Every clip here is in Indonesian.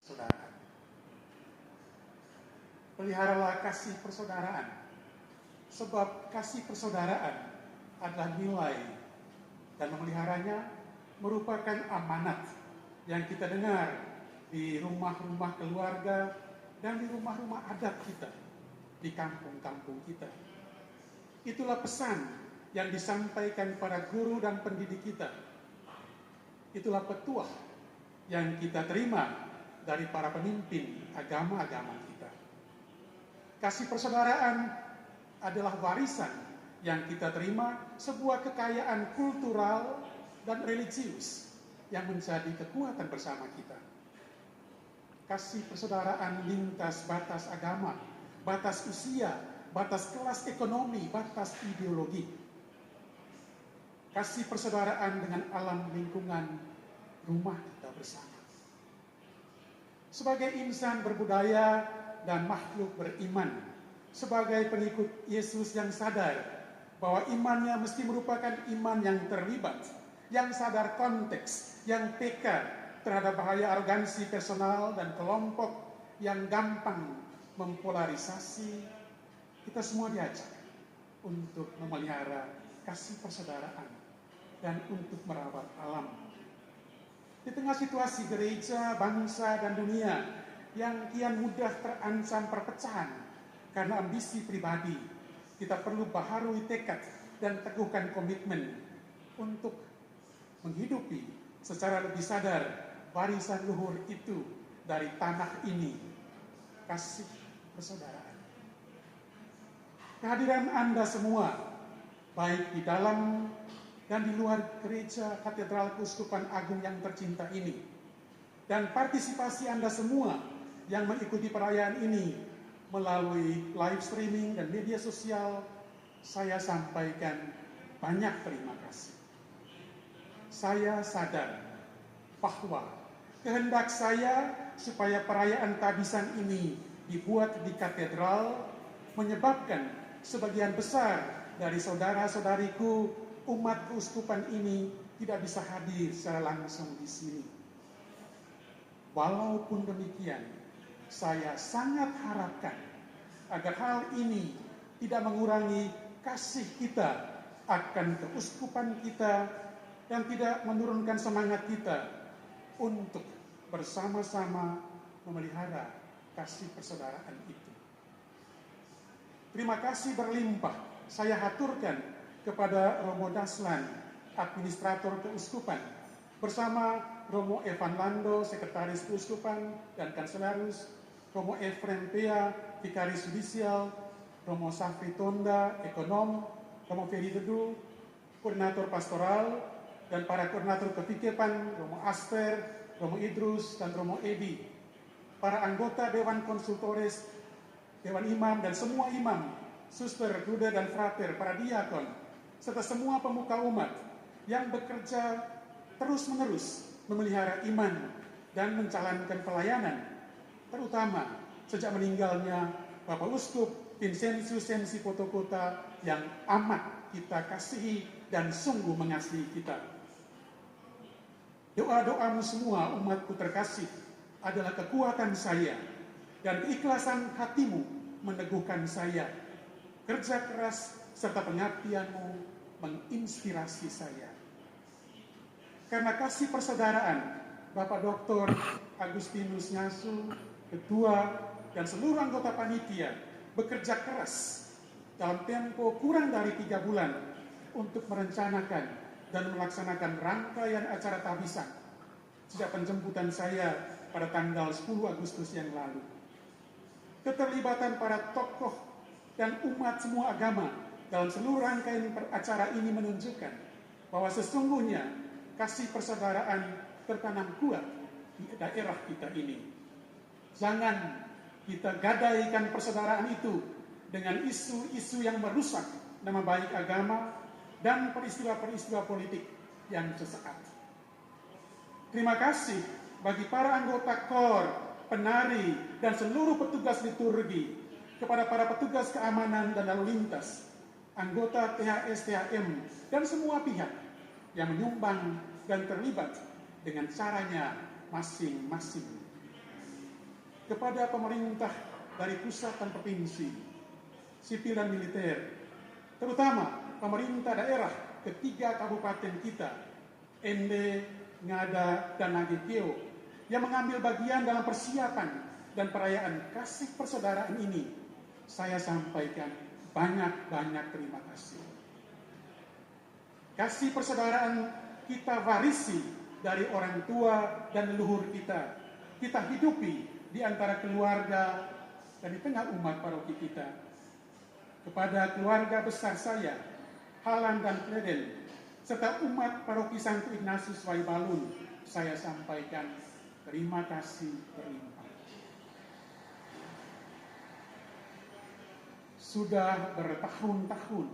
Saudara, peliharalah kasih persaudaraan, sebab kasih persaudaraan adalah nilai dan memeliharanya merupakan amanat yang kita dengar di rumah-rumah keluarga dan di rumah-rumah adat kita, di kampung-kampung kita. Itulah pesan yang disampaikan para guru dan pendidik kita. Itulah petuah yang kita terima dari para pemimpin agama-agama kita. Kasih persaudaraan adalah warisan yang kita terima, sebuah kekayaan kultural dan religius yang menjadi kekuatan bersama kita. Kasih persaudaraan lintas batas agama, batas usia, batas kelas ekonomi, batas ideologi. Kasih persaudaraan dengan alam lingkungan rumah kita bersama. Sebagai insan berbudaya dan makhluk beriman, sebagai pengikut Yesus yang sadar bahwa imannya mesti merupakan iman yang terlibat, yang sadar konteks, yang peka terhadap bahaya arogansi personal dan kelompok yang gampang mempolarisasi, kita semua diajak untuk memelihara kasih persaudaraan dan untuk merawat alam. Di tengah situasi gereja, bangsa, dan dunia yang kian mudah terancam perpecahan karena ambisi pribadi, kita perlu baharui tekad dan teguhkan komitmen untuk menghidupi secara lebih sadar warisan luhur itu dari tanah ini, kasih persaudaraan. Kehadiran Anda semua, baik di dalam dan di luar gereja Katedral Keuskupan Agung yang tercinta ini, dan partisipasi Anda semua yang mengikuti perayaan ini melalui live streaming dan media sosial, saya sampaikan banyak terima kasih. Saya sadar bahwa kehendak saya supaya perayaan tabisan ini dibuat di katedral menyebabkan sebagian besar dari saudara-saudariku umat keuskupan ini tidak bisa hadir secara langsung di sini. Walaupun demikian, saya sangat harapkan agar hal ini tidak mengurangi kasih kita akan keuskupan kita dan tidak menurunkan semangat kita untuk bersama-sama memelihara kasih persaudaraan itu. Terima kasih berlimpah saya haturkan kepada Romo Daslan, administrator keuskupan, bersama Romo Evan Lando, sekretaris keuskupan dan kanselarus, Romo Efrem Pea, vikaris judisial, Romo Safri Tonda, ekonom, Romo Ferry Dedu, koordinator pastoral, dan para koordinator kevikepan, Romo Asper, Romo Idrus, dan Romo Edi, para anggota Dewan Konsultores, Dewan Imam, dan semua imam, suster, duda, dan frater, para diakon, serta semua pemuka umat yang bekerja terus-menerus memelihara iman dan menjalankan pelayanan, terutama sejak meninggalnya Bapak Uskup Vincentius Sensi Potokota yang amat kita kasihi dan sungguh mengasihi kita. Doa-doamu semua umatku terkasih adalah kekuatan saya dan keikhlasan hatimu meneguhkan saya. Kerja keras serta pengabdianmu menginspirasi saya. Karena kasih persaudaraan, Bapak Dr. Agustinus Nyasu, Ketua, dan seluruh anggota panitia bekerja keras dalam tempo kurang dari 3 bulan untuk merencanakan dan melaksanakan rangkaian acara tabisan sejak penjemputan saya pada tanggal 10 Agustus yang lalu. Keterlibatan para tokoh dan umat semua agama dalam seluruh rangkaian acara ini menunjukkan bahwa sesungguhnya kasih persaudaraan tertanam kuat di daerah kita ini. Jangan kita gadaikan persaudaraan itu dengan isu-isu yang merusak nama baik agama dan peristiwa-peristiwa politik yang sesaat. Terima kasih bagi para anggota KOR, penari, dan seluruh petugas liturgi, kepada para petugas keamanan dan lalu lintas, anggota THS, THM, dan semua pihak yang menyumbang dan terlibat dengan caranya masing-masing. kepada pemerintah dari pusat dan provinsi, sipil dan militer, terutama pemerintah daerah ketiga kabupaten kita, Ende, Ngada, dan Nagekeo, yang mengambil bagian dalam persiapan dan perayaan kasih persaudaraan ini, saya sampaikan banyak-banyak terima kasih. Kasih persaudaraan kita warisi dari orang tua dan leluhur kita. Kita hidupi di antara keluarga dan di tengah umat paroki kita. Kepada keluarga besar saya, Halan dan Kleden, serta umat paroki Santo Ignatius Waibalun, saya sampaikan terima kasih berlimpah. Sudah bertahun-tahun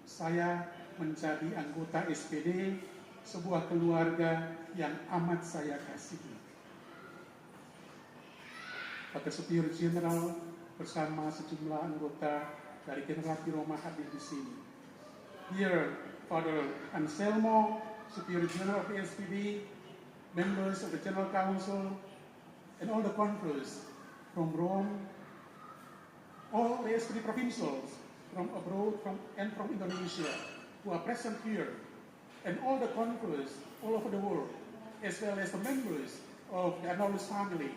saya menjadi anggota SPD, sebuah keluarga yang amat saya kasihi. Bapak Superior Jenderal bersama sejumlah anggota dari generasi Roma hadir di sini. Here, Father Anselmo, Superior General of the SPD, members of the General Council, and all the conference from Rome, all the SPD provincials from abroad and from Indonesia who are present here, and all the conference all over the world, as well as the members of the Anonymous family,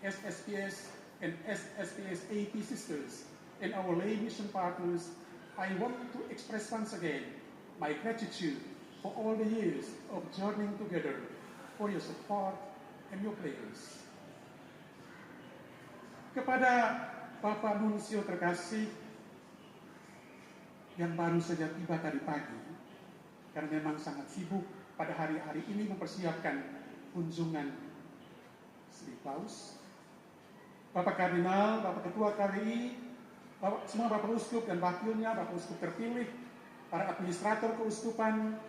SSPS and SSPS AP sisters, and our lay mission partners, I want to express once again my gratitude for all the years of journeying together, for your support and your prayers. Kepada Bapak Nunsio terkasih yang baru saja tiba tadi pagi, karena memang sangat sibuk pada hari-hari ini mempersiapkan kunjungan Sri Paus, Bapak Kardinal, Bapak Ketua KWI, semua Bapak Uskup dan wakilnya, Bapak Uskup terpilih, para administrator keuskupan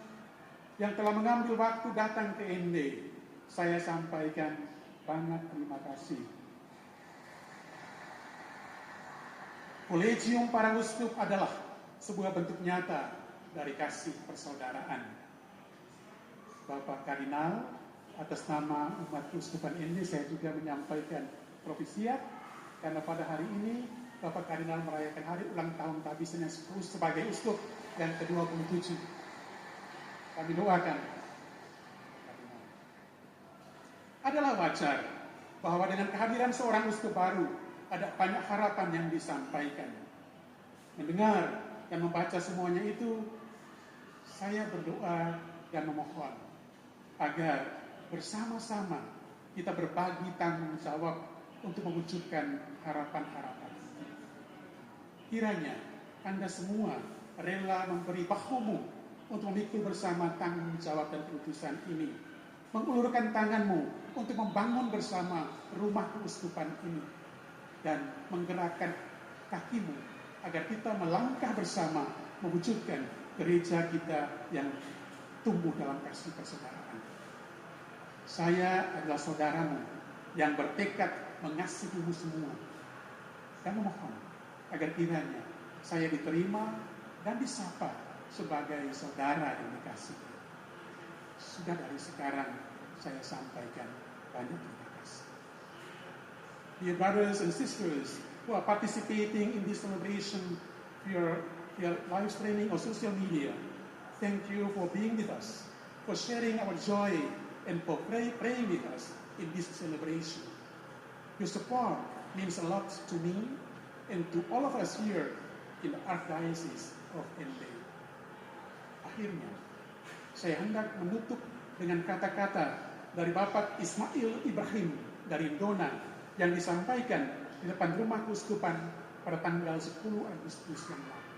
yang telah mengambil waktu datang ke Ende, saya sampaikan banyak terima kasih. Kolegium para uskup adalah sebuah bentuk nyata dari kasih persaudaraan. Bapak Kardinal, atas nama umat keuskupan Ende, saya juga menyampaikan propisiat, karena pada hari ini Bapak Kardinal merayakan hari ulang tahun Tabisan yang 10 sebagai uskup yang ke-27. Kami doakan. Adalah wajar bahwa dengan kehadiran seorang uskup baru, ada banyak harapan yang disampaikan. Mendengar dan membaca semuanya itu, saya berdoa dan memohon agar bersama-sama kita berbagi tanggung jawab untuk mewujudkan harapan-harapan. Kiranya Anda semua rela memberi bahumu untuk memikul bersama tanggung jawab dan keputusan ini. Mengulurkan tanganmu untuk membangun bersama rumah keuskupan ini. Dan menggerakkan kakimu agar kita melangkah bersama mewujudkan gereja kita yang tumbuh dalam kasih persaudaraan. Saya adalah saudaramu yang bertekad mengasihimu semua. Dan memohon agar kiranya saya diterima dan disapa sebagai saudara yang dikasihi. Sudah dari sekarang saya sampaikan banyak terima kasih. Dear brothers and sisters who are participating in this celebration via live streaming or social media, thank you for being with us, for sharing our joy, and for praying with us in this celebration. Your support means a lot to me and to all of us here in the Archdiocese of Ende. Akhirnya, saya hendak menutup dengan kata-kata dari Bapak Ismail Ibrahim dari Dona yang disampaikan di depan rumah keuskupan pada tanggal 10 Agustus yang lalu.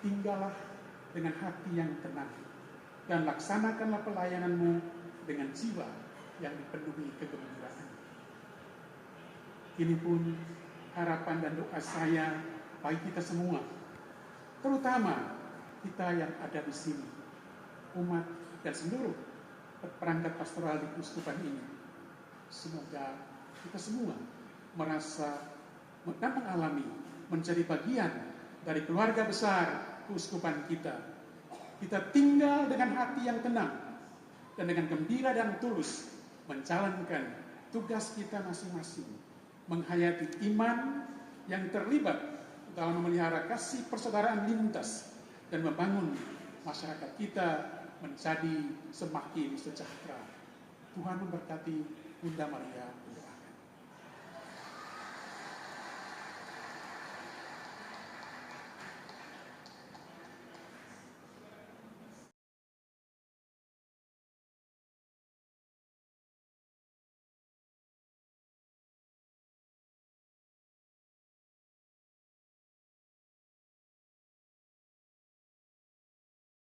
Tinggallah dengan hati yang tenang dan laksanakanlah pelayananmu dengan jiwa yang dipenuhi kegembiraan. Ini pun harapan dan doa saya bagi kita semua, terutama kita yang ada di sini, umat dan seluruh perangkat pastoral di keuskupan ini. Semoga kita semua merasa dan mengalami menjadi bagian dari keluarga besar keuskupan kita. Kita tinggal dengan hati yang tenang dan dengan gembira dan tulus menjalankan tugas kita masing-masing menghayati iman yang terlibat dalam memelihara kasih persaudaraan lintas dan membangun masyarakat kita menjadi semakin sejahtera. Tuhan memberkati Bunda Maria.